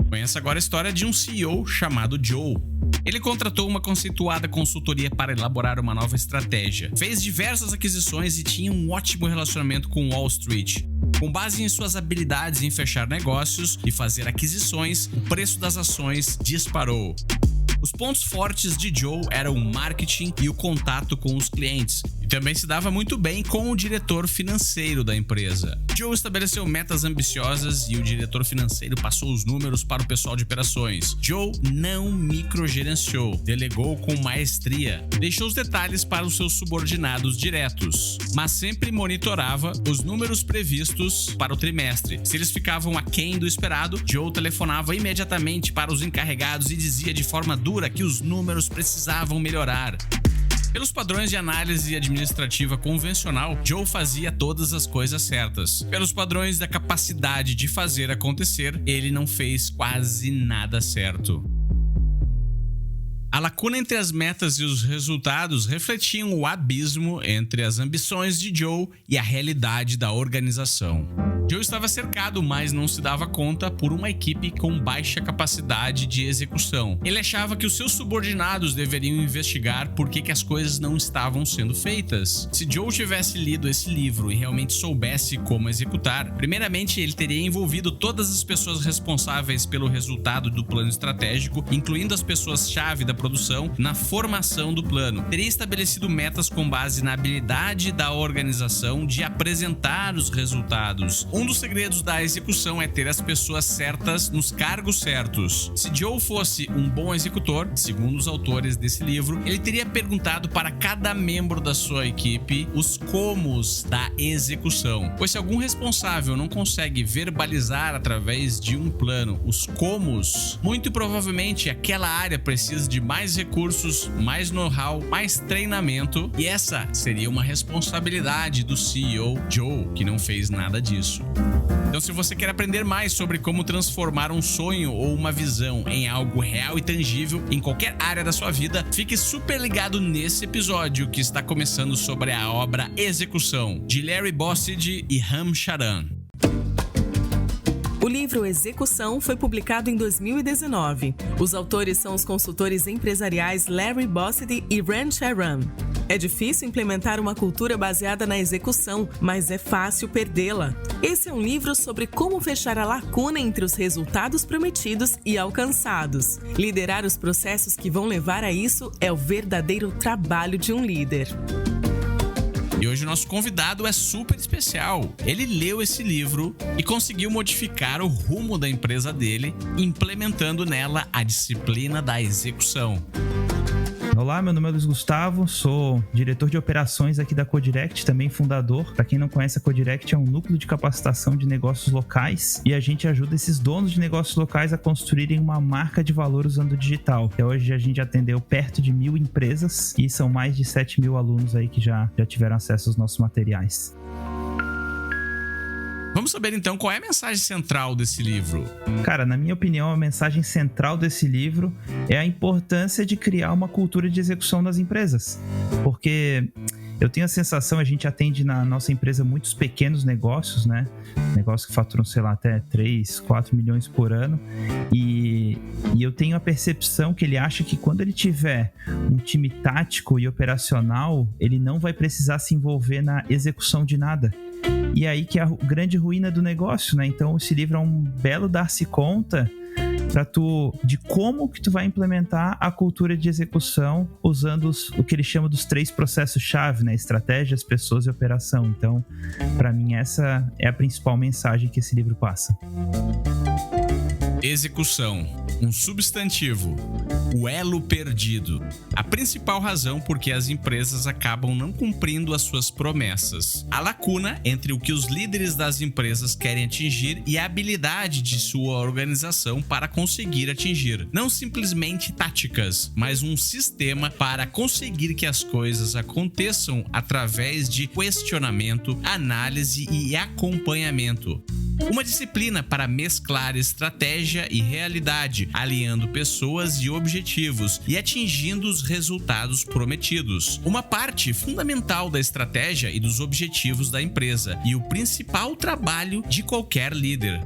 Conheça agora a história de um CEO chamado Joe. Ele contratou uma conceituada consultoria para elaborar uma nova estratégia, fez diversas aquisições e tinha um ótimo relacionamento com Wall Street. Com base em suas habilidades em fechar negócios e fazer aquisições, o preço das ações disparou. Os pontos fortes de Joe eram o marketing e o contato com os clientes, e também se dava muito bem com o diretor financeiro da empresa. Joe estabeleceu metas ambiciosas e o diretor financeiro passou os números para o pessoal de operações. Joe não microgerenciou, delegou com maestria, deixou os detalhes para os seus subordinados diretos, mas sempre monitorava os números previstos para o trimestre. Se eles ficavam aquém do esperado, Joe telefonava imediatamente para os encarregados e dizia de forma dura que os números precisavam melhorar. Pelos padrões de análise administrativa convencional, Joe fazia todas as coisas certas. Pelos padrões da capacidade de fazer acontecer, ele não fez quase nada certo. A lacuna entre as metas e os resultados refletiam o abismo entre as ambições de Joe e a realidade da organização. Joe estava cercado, mas não se dava conta, por uma equipe com baixa capacidade de execução. Ele achava que os seus subordinados deveriam investigar por que as coisas não estavam sendo feitas. Se Joe tivesse lido esse livro e realmente soubesse como executar, primeiramente ele teria envolvido todas as pessoas responsáveis pelo resultado do plano estratégico, incluindo as pessoas-chave da produção, na formação do plano. Teria estabelecido metas com base na habilidade da organização de apresentar os resultados. Um dos segredos da execução é ter as pessoas certas nos cargos certos. Se Joe fosse um bom executor, segundo os autores desse livro, ele teria perguntado para cada membro da sua equipe os comos da execução. Pois se algum responsável não consegue verbalizar através de um plano os comos, muito provavelmente aquela área precisa de mais recursos, mais know-how, mais treinamento, e essa seria uma responsabilidade do CEO Joe, que não fez nada disso. Então, se você quer aprender mais sobre como transformar um sonho ou uma visão em algo real e tangível em qualquer área da sua vida, fique super ligado nesse episódio que está começando sobre a obra Execução, de Larry Bossidy e Ram Charan. O livro Execução foi publicado em 2019. Os autores são os consultores empresariais Larry Bossidy e Ram Charan. É difícil implementar uma cultura baseada na execução, mas é fácil perdê-la. Esse é um livro sobre como fechar a lacuna entre os resultados prometidos e alcançados. Liderar os processos que vão levar a isso é o verdadeiro trabalho de um líder. E hoje o nosso convidado é super especial. Ele leu esse livro e conseguiu modificar o rumo da empresa dele, implementando nela a disciplina da execução. Olá, meu nome é Luiz Gustavo, sou diretor de operações aqui da Codirect, também fundador. Para quem não conhece, a Codirect é um núcleo de capacitação de negócios locais e a gente ajuda esses donos de negócios locais a construírem uma marca de valor usando o digital. Até hoje a gente atendeu perto de 1.000 empresas e são mais de 7.000 alunos aí que já tiveram acesso aos nossos materiais. Vamos saber então qual é a mensagem central desse livro. Cara, na minha opinião, a mensagem central desse livro é a importância de criar uma cultura de execução nas empresas. Porque eu tenho a sensação, a gente atende na nossa empresa muitos pequenos negócios, né? Negócios que faturam, sei lá, até 3, 4 milhões por ano. E eu tenho a percepção que ele acha que quando ele tiver um time tático e operacional, ele não vai precisar se envolver na execução de nada. E aí que é a grande ruína do negócio, né? Então esse livro é um belo dar-se conta de como que tu vai implementar a cultura de execução usando o que ele chama dos 3 processos-chave, né? Estratégias, pessoas e operação. Então, para mim, essa é a principal mensagem que esse livro passa. Execução, um substantivo, o elo perdido. A principal razão por que as empresas acabam não cumprindo as suas promessas. A lacuna entre o que os líderes das empresas querem atingir e a habilidade de sua organização para conseguir atingir. Não simplesmente táticas, mas um sistema para conseguir que as coisas aconteçam através de questionamento, análise e acompanhamento. Uma disciplina para mesclar estratégia e realidade, alinhando pessoas e objetivos objetivos e atingindo os resultados prometidos. Uma parte fundamental da estratégia e dos objetivos da empresa e o principal trabalho de qualquer líder.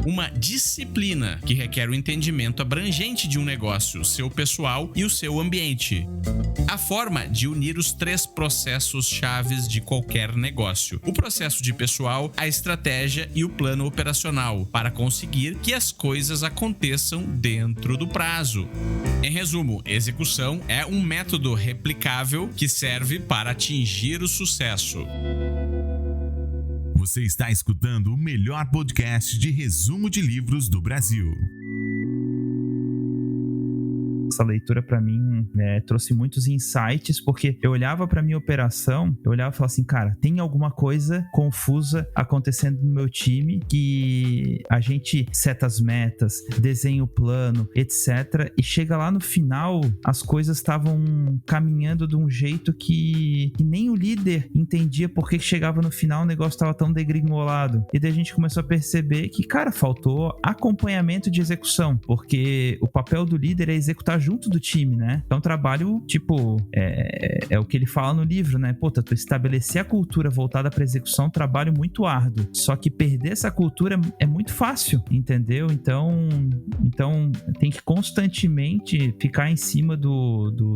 Uma disciplina que requer o entendimento abrangente de um negócio, seu pessoal e o seu ambiente. A forma de unir os 3 processos chaves de qualquer negócio: o processo de pessoal, a estratégia e o plano operacional, para conseguir que as coisas aconteçam dentro do prazo. Em resumo, execução é um método replicável que serve para atingir o sucesso. Você está escutando o melhor podcast de resumo de livros do Brasil. Essa leitura para mim trouxe muitos insights, porque eu olhava para minha operação, eu olhava e falava assim, cara, tem alguma coisa confusa acontecendo no meu time, que a gente seta as metas, desenha o plano, etc, e chega lá no final, as coisas estavam caminhando de um jeito que nem o líder entendia porque chegava no final o negócio estava tão degringolado. E daí a gente começou a perceber que, cara, faltou acompanhamento de execução, porque o papel do líder é executar junto do time, né? Então, trabalho, tipo, é o que ele fala no livro, né? Pô, tu estabelecer a cultura voltada para execução é um trabalho muito árduo. Só que perder essa cultura é muito fácil, entendeu? Então tem que constantemente ficar em cima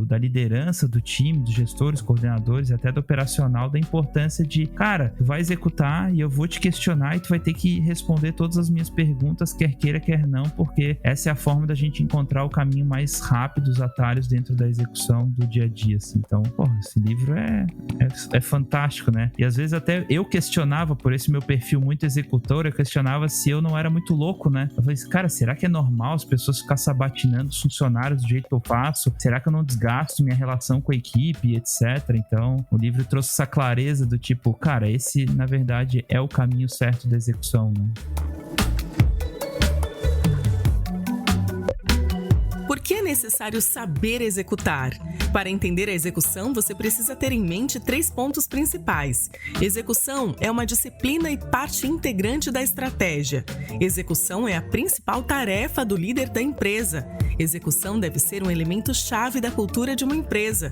da liderança, do time, dos gestores, coordenadores, até do operacional, da importância de, cara, tu vai executar e eu vou te questionar e tu vai ter que responder todas as minhas perguntas, quer queira, quer não, porque essa é a forma da gente encontrar o caminho mais rápido, os atalhos dentro da execução do dia a dia, assim. Então, esse livro é fantástico, né? E às vezes até eu questionava, por esse meu perfil muito executor, eu questionava se eu não era muito louco, né? Eu falei assim, cara, será que é normal as pessoas ficarem sabatinando os funcionários do jeito que eu faço? Será que eu não desgasto minha relação com a equipe, etc? Então, o livro trouxe essa clareza do tipo, cara, esse, na verdade, é o caminho certo da execução, né? Por que é necessário saber executar? Para entender a execução, você precisa ter em mente 3 pontos principais. Execução é uma disciplina e parte integrante da estratégia. Execução é a principal tarefa do líder da empresa. Execução deve ser um elemento-chave da cultura de uma empresa.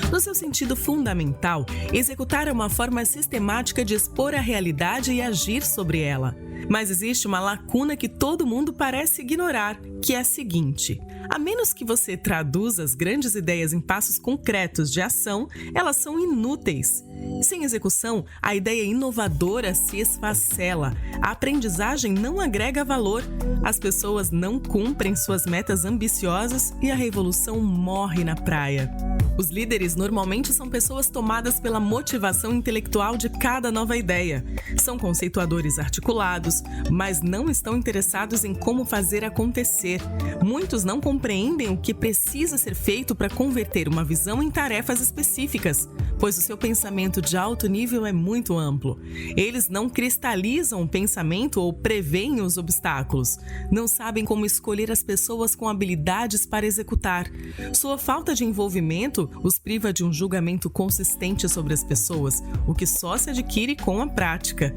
No seu sentido fundamental, executar é uma forma sistemática de expor a realidade e agir sobre ela. Mas existe uma lacuna que todo mundo parece ignorar, que é a seguinte: a menos que você traduza as grandes ideias em passos concretos de ação, elas são inúteis. Sem execução, a ideia inovadora se esfacela, a aprendizagem não agrega valor, as pessoas não cumprem suas metas ambiciosas e a revolução morre na praia. Os líderes normalmente são pessoas tomadas pela motivação intelectual de cada nova ideia. São conceituadores articulados, mas não estão interessados em como fazer acontecer. Muitos não compreendem o que precisa ser feito para converter uma visão em tarefas específicas, pois o seu pensamento de alto nível é muito amplo. Eles não cristalizam o pensamento ou preveem os obstáculos. Não sabem como escolher as pessoas com habilidades para executar. Sua falta de envolvimento os priva de um julgamento consistente sobre as pessoas, o que só se adquire com a prática.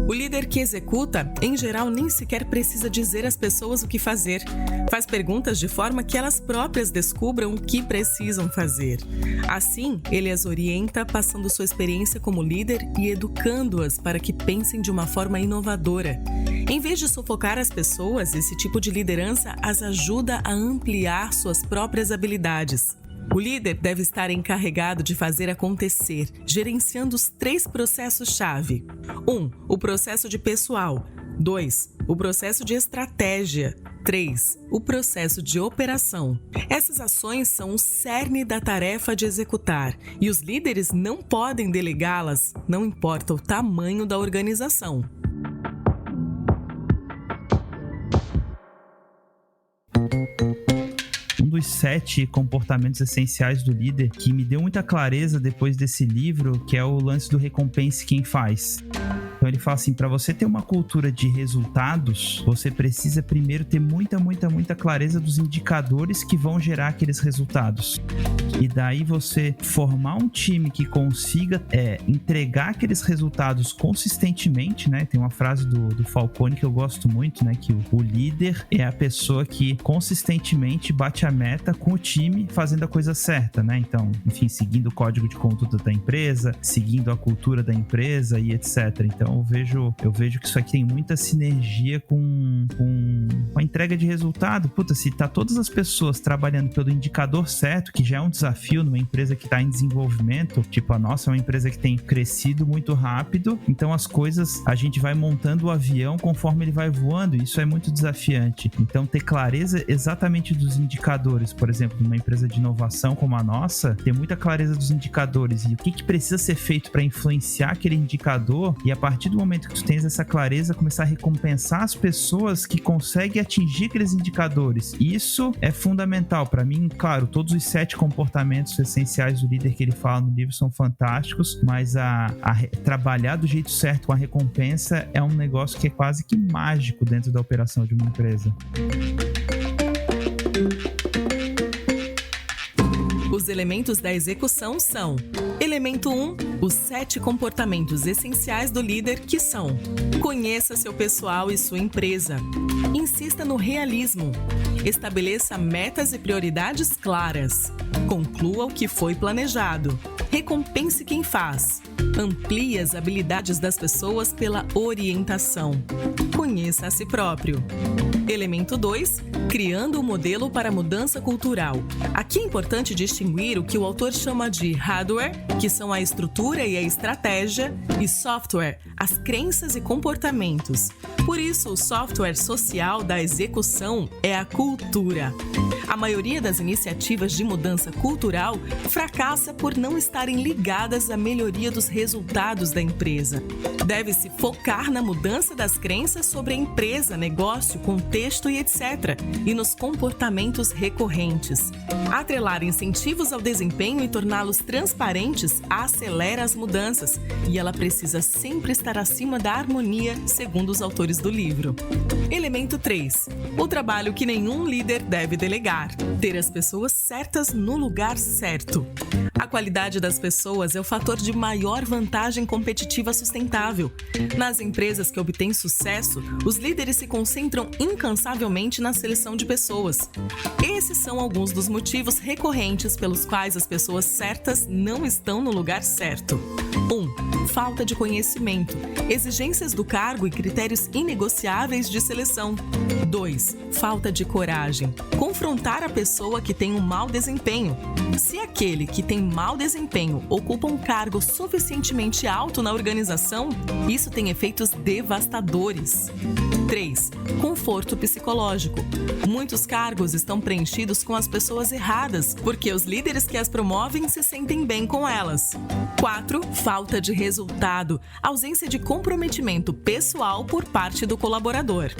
O líder que executa, em geral, nem sequer precisa dizer às pessoas o que fazer. Faz perguntas de forma que elas próprias descubram o que precisam fazer. Assim, ele as orienta, passando sua experiência como líder e educando-as para que pensem de uma forma inovadora. Em vez de sufocar as pessoas, esse tipo de liderança as ajuda a ampliar suas próprias habilidades. O líder deve estar encarregado de fazer acontecer, gerenciando os 3 processos-chave. 1. O processo de pessoal. 2. O processo de estratégia. 3. O processo de operação. Essas ações são o cerne da tarefa de executar, e os líderes não podem delegá-las, não importa o tamanho da organização. Um dos 7 comportamentos essenciais do líder que me deu muita clareza depois desse livro, que é o lance do recompense quem faz. Então ele fala assim, para você ter uma cultura de resultados, você precisa primeiro ter muita clareza dos indicadores que vão gerar aqueles resultados. E daí você formar um time que consiga entregar aqueles resultados consistentemente, né? Tem uma frase do Falcone que eu gosto muito, né? Que o líder é a pessoa que consistentemente bate a meta com o time fazendo a coisa certa, né? Então, enfim, seguindo o código de conduta da empresa, seguindo a cultura da empresa e etc. Então, eu vejo que isso aqui tem muita sinergia com a entrega de resultado. Puta, se tá todas as pessoas trabalhando pelo indicador certo, que já é um desafio numa empresa que tá em desenvolvimento, tipo a nossa é uma empresa que tem crescido muito rápido, então as coisas, a gente vai montando o avião conforme ele vai voando, e isso é muito desafiante. Então, ter clareza exatamente dos indicadores, por exemplo, numa empresa de inovação como a nossa, ter muita clareza dos indicadores e o que precisa ser feito para influenciar aquele indicador, e a partir do momento que tu tens essa clareza, começar a recompensar as pessoas que conseguem atingir aqueles indicadores. Isso é fundamental para mim. Claro, todos os 7 comportamentos essenciais do líder que ele fala no livro são fantásticos, mas trabalhar do jeito certo com a recompensa é um negócio que é quase que mágico dentro da operação de uma empresa. Os elementos da execução são: elemento 1, os 7 comportamentos essenciais do líder, que são: conheça seu pessoal e sua empresa, insista no realismo, estabeleça metas e prioridades claras, conclua o que foi planejado, recompense quem faz, amplie as habilidades das pessoas pela orientação, conheça a si próprio. Elemento 2, criando um modelo para mudança cultural. Aqui é importante distinguir o que o autor chama de hardware, que são a estrutura e a estratégia, e software, as crenças e comportamentos. Por isso, o software social da execução é a cultura. A maioria das iniciativas de mudança cultural fracassa por não estarem ligadas à melhoria dos resultados da empresa. Deve-se focar na mudança das crenças sobre a empresa, negócio, contexto e etc., e nos comportamentos recorrentes. Atrelar incentivos ao desempenho e torná-los transparentes acelera as mudanças, e ela precisa sempre estar acima da harmonia, segundo os autores do livro. Elemento 3. O trabalho que nenhum líder deve delegar. Ter as pessoas certas no lugar certo. A qualidade das pessoas é o fator de maior vantagem competitiva sustentável. Nas empresas que obtêm sucesso, os líderes se concentram incansavelmente na seleção de pessoas. Esses são alguns dos motivos recorrentes pelos quais as pessoas certas não estão no lugar certo. 1. Falta de conhecimento, exigências do cargo e critérios inegociáveis de seleção. 2. Falta de coragem, confrontar a pessoa que tem um mau desempenho. Se aquele que tem mau desempenho ocupa um cargo suficientemente alto na organização, isso tem efeitos devastadores. 3. Conforto psicológico. Muitos cargos estão preenchidos com as pessoas erradas, porque os líderes que as promovem se sentem bem com elas. 4. Falta de resultado. Ausência de comprometimento pessoal por parte do colaborador.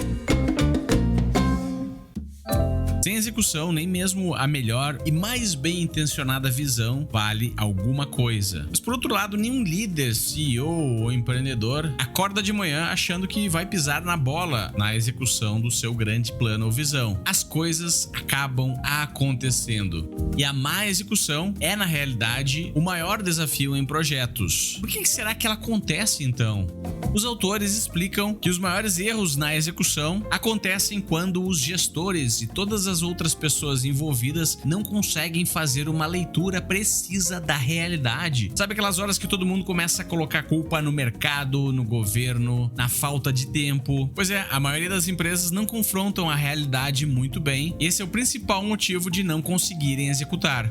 Sem execução, nem mesmo a melhor e mais bem intencionada visão vale alguma coisa. Mas por outro lado, nenhum líder, CEO ou empreendedor acorda de manhã achando que vai pisar na bola na execução do seu grande plano ou visão. As coisas acabam acontecendo. E a má execução é, na realidade, o maior desafio em projetos. Por que será que ela acontece, então? Os autores explicam que os maiores erros na execução acontecem quando os gestores e todas as outras pessoas envolvidas não conseguem fazer uma leitura precisa da realidade. Sabe aquelas horas que todo mundo começa a colocar culpa no mercado, no governo, na falta de tempo? Pois é, a maioria das empresas não confrontam a realidade muito bem. Esse é o principal motivo de não conseguirem executar.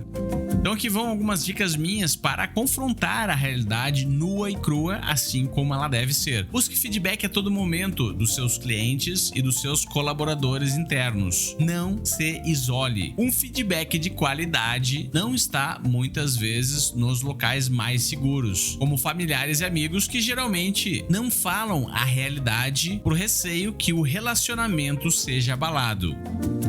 Então aqui vão algumas dicas minhas para confrontar a realidade nua e crua, assim como ela deve ser. Busque feedback a todo momento dos seus clientes e dos seus colaboradores internos. Não se isole. Um feedback de qualidade não está muitas vezes nos locais mais seguros, como familiares e amigos que geralmente não falam a realidade por receio que o relacionamento seja abalado.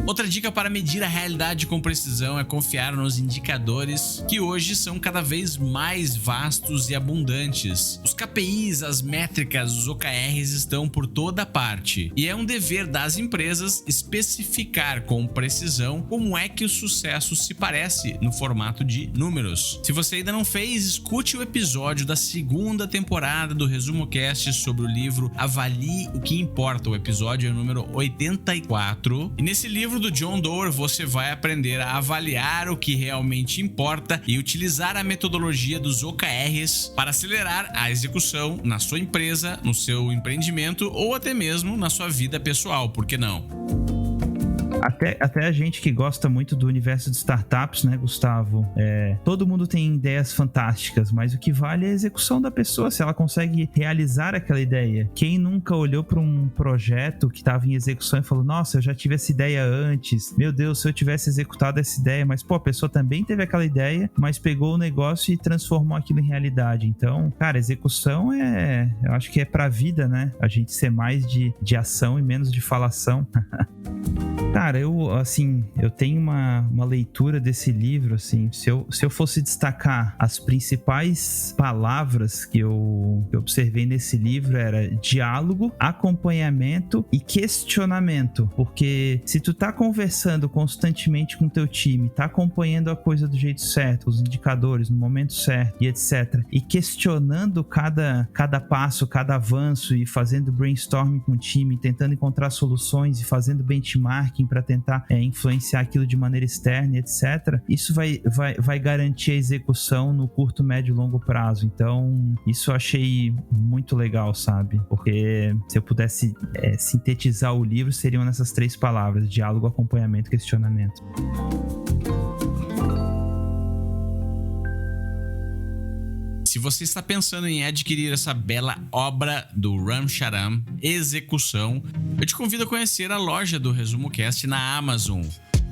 Outra dica para medir a realidade com precisão é confiar nos indicadores indicadores que hoje são cada vez mais vastos e abundantes. Os KPIs, as métricas, os OKRs estão por toda parte, e é um dever das empresas especificar com precisão como é que o sucesso se parece no formato de números. Se você ainda não fez, escute o episódio da segunda temporada do Resumo Cast sobre o livro Avalie o que Importa. O episódio é o número 84. E nesse livro do John Doerr você vai aprender a avaliar o que realmente importa e utilizar a metodologia dos OKRs para acelerar a execução na sua empresa, no seu empreendimento ou até mesmo na sua vida pessoal, por que não? Até a gente que gosta muito do universo de startups, né, Gustavo? Todo mundo tem ideias fantásticas, mas o que vale é a execução da pessoa, se ela consegue realizar aquela ideia. Quem nunca olhou para um projeto que estava em execução e falou: nossa, eu já tive essa ideia antes, meu Deus, se eu tivesse executado essa ideia, mas a pessoa também teve aquela ideia, mas pegou o negócio e transformou aquilo em realidade. Então, cara, execução eu acho que é pra vida, né? A gente ser mais de ação e menos de falação. Cara, eu tenho uma leitura desse livro, assim, se eu fosse destacar as principais palavras que eu observei nesse livro, era diálogo, acompanhamento e questionamento, porque se tu tá conversando constantemente com teu time, tá acompanhando a coisa do jeito certo, os indicadores no momento certo e etc, e questionando cada passo, cada avanço e fazendo brainstorming com o time, tentando encontrar soluções e fazendo benchmarking para tentar influenciar aquilo de maneira externa, etc. Isso vai garantir a execução no curto, médio e longo prazo. Então, isso eu achei muito legal, sabe? Porque se eu pudesse sintetizar o livro, seriam nessas 3 palavras: diálogo, acompanhamento e questionamento. Se você está pensando em adquirir essa bela obra do Ram Charan, Execução, eu te convido a conhecer a loja do Resumo Cast na Amazon,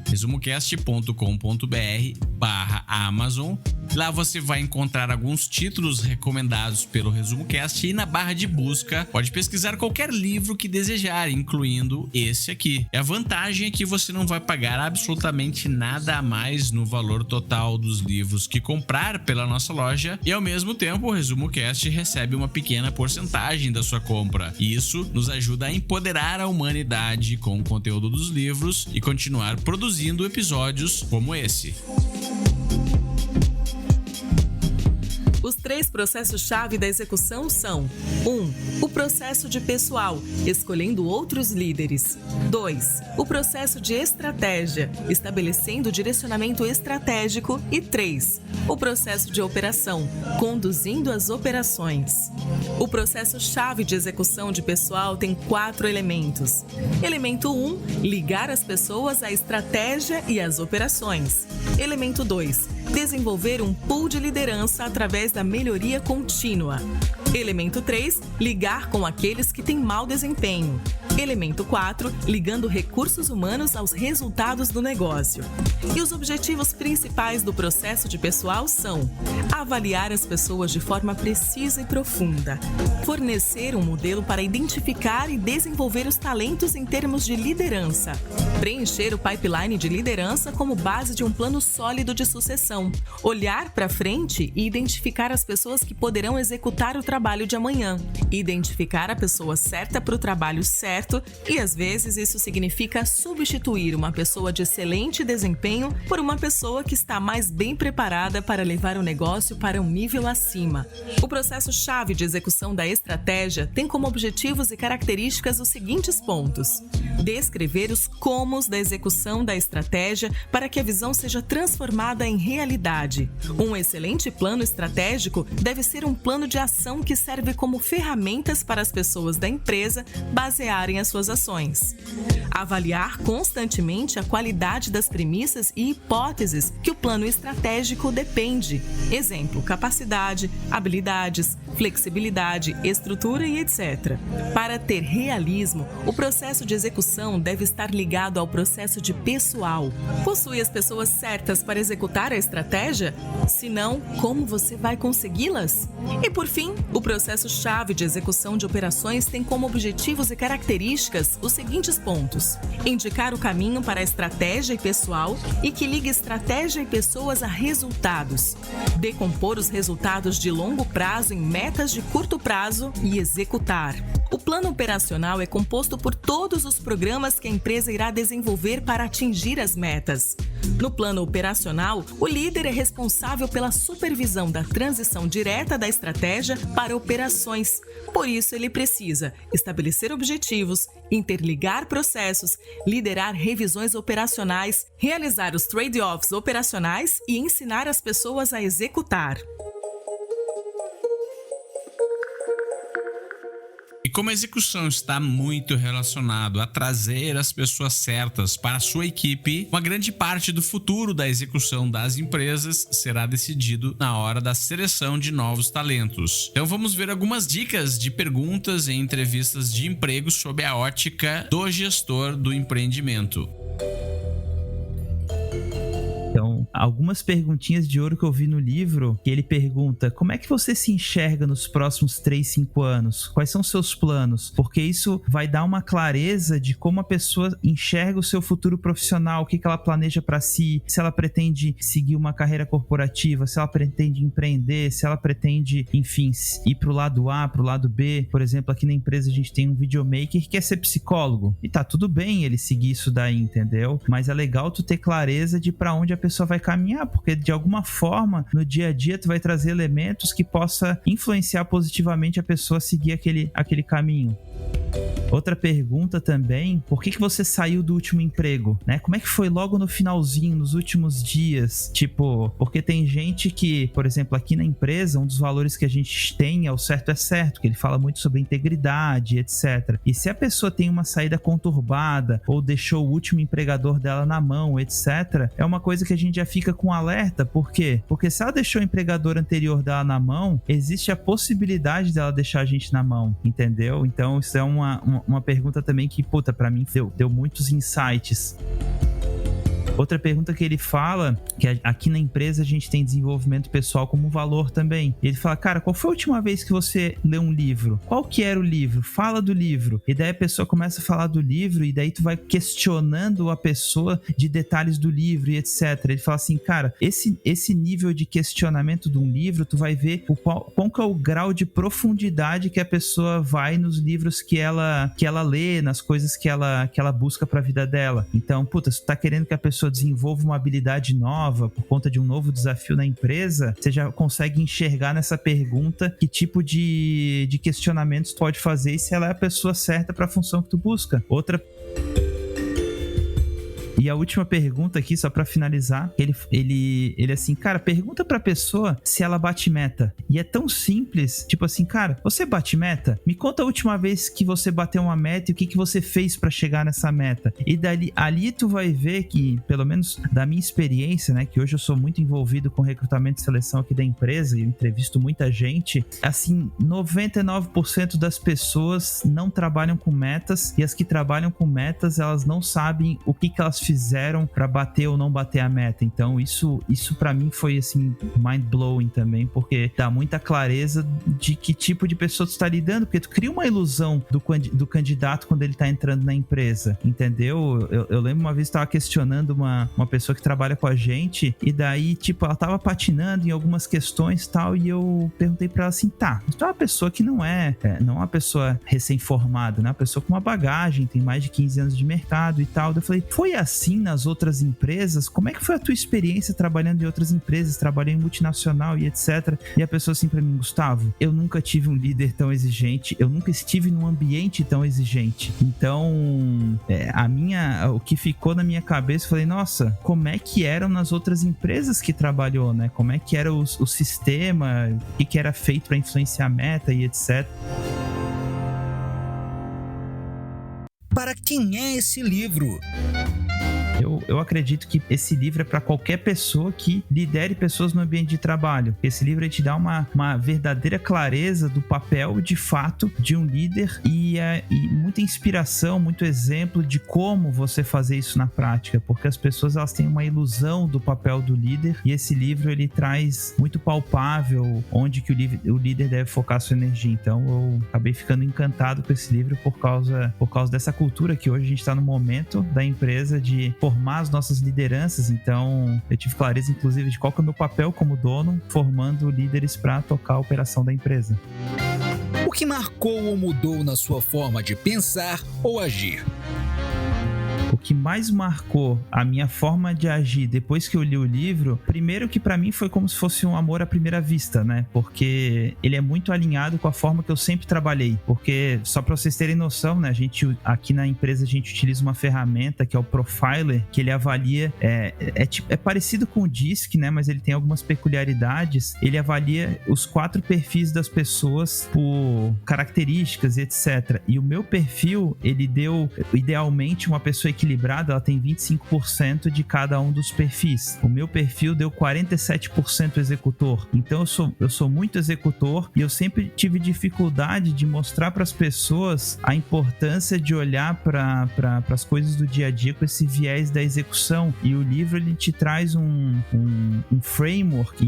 resumocast.com.br/Amazon. Lá você vai encontrar alguns títulos recomendados pelo Resumo Cast e na barra de busca pode pesquisar qualquer livro que desejar, incluindo esse aqui. E a vantagem é que você não vai pagar absolutamente nada a mais no valor total dos livros que comprar pela nossa loja, e ao mesmo tempo o Resumo Cast recebe uma pequena porcentagem da sua compra. E isso nos ajuda a empoderar a humanidade com o conteúdo dos livros e continuar produzindo episódios como esse. Os 3 processos-chave da execução são: 1. O processo de pessoal, escolhendo outros líderes. 2. O processo de estratégia, estabelecendo o direcionamento estratégico. E 3. O processo de operação, conduzindo as operações. O processo-chave de execução de pessoal tem 4 elementos. Elemento 1, ligar as pessoas à estratégia e às operações. Elemento 2, desenvolver um pool de liderança através da melhoria contínua. Elemento 3, ligar com aqueles que têm mau desempenho. Elemento 4, ligando recursos humanos aos resultados do negócio. E os objetivos principais do processo de pessoal são: avaliar as pessoas de forma precisa e profunda, fornecer um modelo para identificar e desenvolver os talentos em termos de liderança, preencher o pipeline de liderança como base de um plano sólido de sucessão, olhar para frente e identificar as pessoas que poderão executar o trabalho de amanhã, identificar a pessoa certa para o trabalho certo, e às vezes isso significa substituir uma pessoa de excelente desempenho por uma pessoa que está mais bem preparada para levar o negócio para um nível acima. O processo-chave de execução da estratégia tem como objetivos e características os seguintes pontos: descrever os comos da execução da estratégia para que a visão seja transformada em realidade. Um excelente plano estratégico deve ser um plano de ação que serve como ferramentas para as pessoas da empresa basearem as suas ações. Avaliar constantemente a qualidade das premissas e hipóteses que o plano estratégico depende. Exemplo: capacidade, habilidades, flexibilidade, estrutura e etc. Para ter realismo, o processo de execução deve estar ligado ao processo de pessoal. Possui as pessoas certas para executar a estratégia? Se não, como você vai consegui-las? E por fim, o processo-chave de execução de operações tem como objetivos e características os seguintes pontos: indicar o caminho para a estratégia e pessoal e que ligue estratégia e pessoas a resultados. Decompor os resultados de longo prazo em metas de curto prazo e executar. O plano operacional é composto por todos os programas que a empresa irá desenvolver para atingir as metas. No plano operacional, o líder é responsável pela supervisão da transição direta da estratégia para operações. Por isso, ele precisa estabelecer objetivos, interligar processos, liderar revisões operacionais, realizar os trade-offs operacionais e ensinar as pessoas a executar. E como a execução está muito relacionado a trazer as pessoas certas para a sua equipe, uma grande parte do futuro da execução das empresas será decidido na hora da seleção de novos talentos. Então vamos ver algumas dicas de perguntas em entrevistas de emprego sob a ótica do gestor do empreendimento. Então, algumas perguntinhas de ouro que eu vi no livro, que ele pergunta: como é que você se enxerga nos próximos 3, 5 anos? Quais são os seus planos? Porque isso vai dar uma clareza de como a pessoa enxerga o seu futuro profissional, o que ela planeja para si, se ela pretende seguir uma carreira corporativa, se ela pretende empreender, se ela pretende, enfim, ir pro lado A, pro lado B. Por exemplo, aqui na empresa a gente tem um videomaker que quer ser psicólogo. E tá tudo bem ele seguir isso daí, entendeu? Mas é legal tu ter clareza de para onde a pessoa vai caminhar, porque de alguma forma no dia a dia tu vai trazer elementos que possa influenciar positivamente a pessoa a seguir aquele caminho. Outra pergunta também: por que você saiu do último emprego, né? Como é que foi logo no finalzinho, nos últimos dias? Tipo, porque tem gente que, por exemplo, aqui na empresa, um dos valores que a gente tem é o certo é certo, que ele fala muito sobre integridade, etc. E se a pessoa tem uma saída conturbada ou deixou o último empregador dela na mão, etc., é uma coisa que a gente já fica com alerta. Por quê? Porque se ela deixou o empregador anterior dela na mão, existe a possibilidade dela deixar a gente na mão, entendeu? Então isso é uma pergunta também que, puta, pra mim deu muitos insights. Outra pergunta que ele fala, que aqui na empresa a gente tem desenvolvimento pessoal como valor também. Ele fala: cara, qual foi a última vez que você leu um livro? Qual que era o livro? Fala do livro. E daí a pessoa começa a falar do livro e daí tu vai questionando a pessoa de detalhes do livro e etc. Ele fala assim: cara, esse nível de questionamento de um livro, tu vai ver qual que é o grau de profundidade que a pessoa vai nos livros que ela lê, nas coisas que ela busca pra vida dela. Então, puta, se tu tá querendo que a pessoa desenvolva uma habilidade nova por conta de um novo desafio na empresa, você já consegue enxergar nessa pergunta que tipo de questionamentos tu pode fazer e se ela é a pessoa certa para a função que tu busca. E a última pergunta aqui, só pra finalizar, ele assim: cara, pergunta pra pessoa se ela bate meta. E é tão simples, tipo assim: cara, você bate meta? Me conta a última vez que você bateu uma meta e o que você fez pra chegar nessa meta. E ali tu vai ver que, pelo menos da minha experiência, né, que hoje eu sou muito envolvido com recrutamento e seleção aqui da empresa e eu entrevisto muita gente, assim, 99% das pessoas não trabalham com metas, e as que trabalham com metas, elas não sabem o que elas fizeram para bater ou não bater a meta. Então isso para mim foi assim mind-blowing também, porque dá muita clareza de que tipo de pessoa tu está lidando, porque tu cria uma ilusão do candidato quando ele tá entrando na empresa, entendeu? Eu lembro uma vez que estava questionando uma pessoa que trabalha com a gente, e daí tipo ela tava patinando em algumas questões e tal, e eu perguntei para ela assim: tá, tu é uma pessoa que não é uma pessoa recém-formada, né? Uma pessoa com uma bagagem, tem mais de 15 anos de mercado e tal. Eu falei: foi assim nas outras empresas? Como é que foi a tua experiência trabalhando em outras empresas? Trabalhei em multinacional e etc. E a pessoa assim pra mim: Gustavo, eu nunca tive um líder tão exigente, eu nunca estive num ambiente tão exigente. Então, o que ficou na minha cabeça, eu falei: nossa, como é que eram nas outras empresas que trabalhou, né? Como é que era o sistema, o que era feito para influenciar a meta e etc. Para quem é esse livro? eu acredito que esse livro é para qualquer pessoa que lidere pessoas no ambiente de trabalho. Esse livro ele te dá uma verdadeira clareza do papel de fato de um líder e muita inspiração, muito exemplo de como você fazer isso na prática, porque as pessoas elas têm uma ilusão do papel do líder e esse livro ele traz muito palpável onde que o líder deve focar sua energia. Então eu acabei ficando encantado com esse livro por causa dessa cultura que hoje a gente está no momento da empresa de formar as nossas lideranças. Então eu tive clareza inclusive de qual que é o meu papel como dono, formando líderes para tocar a operação da empresa. O que marcou ou mudou na sua forma de pensar ou agir? O que mais marcou a minha forma de agir depois que eu li o livro, primeiro que pra mim foi como se fosse um amor à primeira vista, né? Porque ele é muito alinhado com a forma que eu sempre trabalhei. Porque, só pra vocês terem noção, né? Aqui na empresa a gente utiliza uma ferramenta que é o Profiler, que ele avalia, é parecido com o DISC, né? Mas ele tem algumas peculiaridades. Ele avalia os 4 perfis das pessoas por características e etc. E o meu perfil, ele deu, idealmente, uma pessoa equilibrada, ela tem 25% de cada um dos perfis. O meu perfil deu 47% executor. Então eu sou muito executor e eu sempre tive dificuldade de mostrar para as pessoas a importância de olhar para as coisas do dia a dia com esse viés da execução. E o livro ele te traz um framework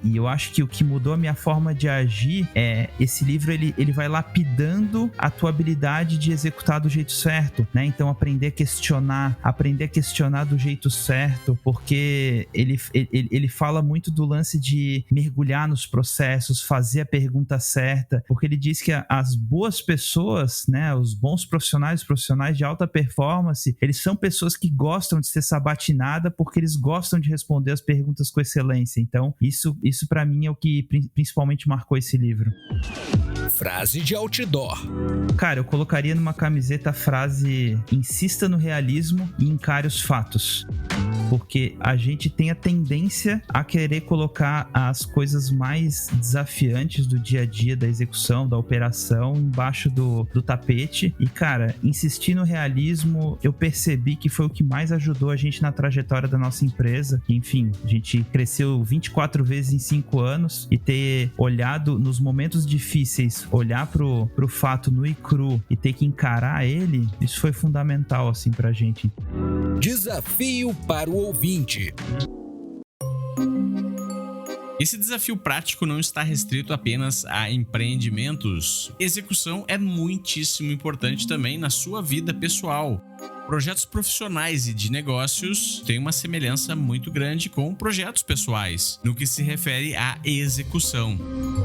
e eu acho que o que mudou a minha forma de agir é esse livro ele vai lapidando a tua habilidade de executar do jeito certo, né? Então aprender a questionar do jeito certo, porque ele fala muito do lance de mergulhar nos processos, fazer a pergunta certa, porque ele diz que as boas pessoas, né, os bons profissionais de alta performance, eles são pessoas que gostam de ser sabatinada porque eles gostam de responder as perguntas com excelência. Então, isso para mim é o que principalmente marcou esse livro. Frase de outdoor. Cara, eu colocaria numa camiseta a frase: insista no realismo e encare os fatos. Porque a gente tem a tendência a querer colocar as coisas mais desafiantes do dia a dia, da execução, da operação, embaixo do tapete. E, cara, insistir no realismo, eu percebi que foi o que mais ajudou a gente na trajetória da nossa empresa. Enfim, a gente cresceu 24 vezes em 5 anos e ter olhado nos momentos difíceis, olhar pro fato nu e cru e ter que encarar ele, isso foi fundamental, assim, pra gente. Desafio para o ouvinte. Esse desafio prático não está restrito apenas a empreendimentos. Execução é muitíssimo importante também na sua vida pessoal. Projetos profissionais e de negócios têm uma semelhança muito grande com projetos pessoais, no que se refere à execução.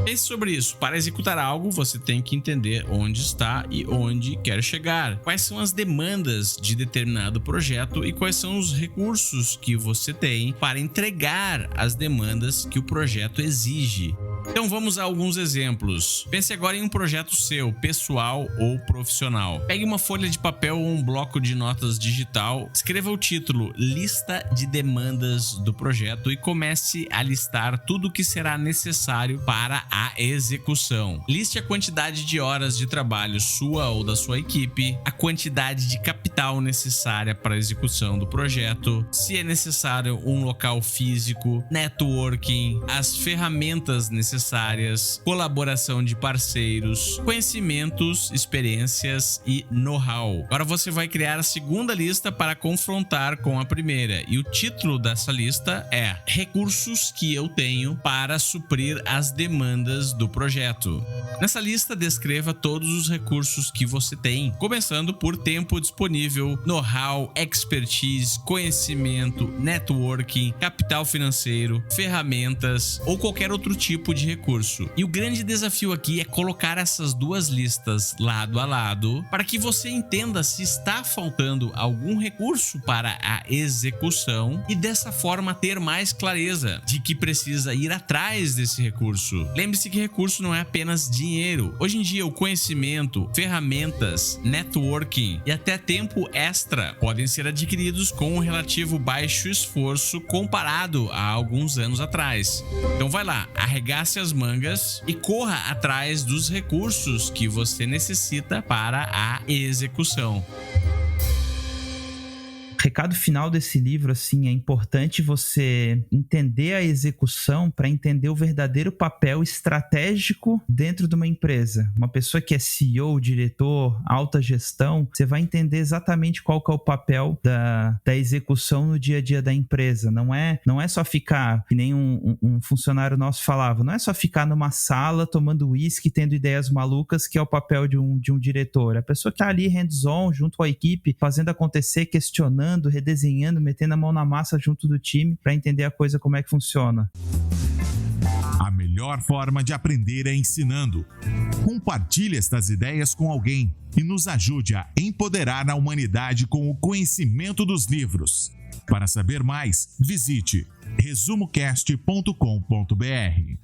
Pense sobre isso. Para executar algo, você tem que entender onde está e onde quer chegar. Quais são as demandas de determinado projeto e quais são os recursos que você tem para entregar as demandas que o projeto exige. Então vamos a alguns exemplos. Pense agora em um projeto seu, pessoal ou profissional. Pegue uma folha de papel ou um bloco de notas digital, escreva o título Lista de demandas do projeto e comece a listar tudo o que será necessário para a execução. Liste a quantidade de horas de trabalho sua ou da sua equipe, a quantidade de capital necessária para a execução do projeto, se é necessário um local físico, networking, as ferramentas necessárias, colaboração de parceiros, conhecimentos, experiências e know-how. Agora você vai criar a segunda lista para confrontar com a primeira e o título dessa lista é Recursos que eu tenho para suprir as demandas do projeto. Nessa lista descreva todos os recursos que você tem, começando por tempo disponível, know-how, expertise, conhecimento, networking, capital financeiro, ferramentas ou qualquer outro tipo de recurso. E o grande desafio aqui é colocar essas duas listas lado a lado para que você entenda se está faltando algum recurso para a execução e dessa forma ter mais clareza de que precisa ir atrás desse recurso. Lembre-se que recurso não é apenas dinheiro. Hoje em dia o conhecimento, ferramentas, networking e até tempo extra podem ser adquiridos com um relativo baixo esforço comparado a alguns anos atrás. Então vai lá, arregace as mangas e corra atrás dos recursos que você necessita para a execução. recado final desse livro, assim, é importante você entender a execução para entender o verdadeiro papel estratégico dentro de uma empresa. Uma pessoa que é CEO, diretor, alta gestão, você vai entender exatamente qual que é o papel da execução no dia a dia da empresa. Não é só ficar, que nem um funcionário nosso falava, não é só ficar numa sala tomando uísque, tendo ideias malucas, que é o papel de um diretor. A pessoa que está ali hands-on, junto com a equipe, fazendo acontecer, questionando, redesenhando, metendo a mão na massa junto do time para entender a coisa como é que funciona. A melhor forma de aprender é ensinando. Compartilhe estas ideias com alguém e nos ajude a empoderar a humanidade com o conhecimento dos livros. Para saber mais, visite resumocast.com.br.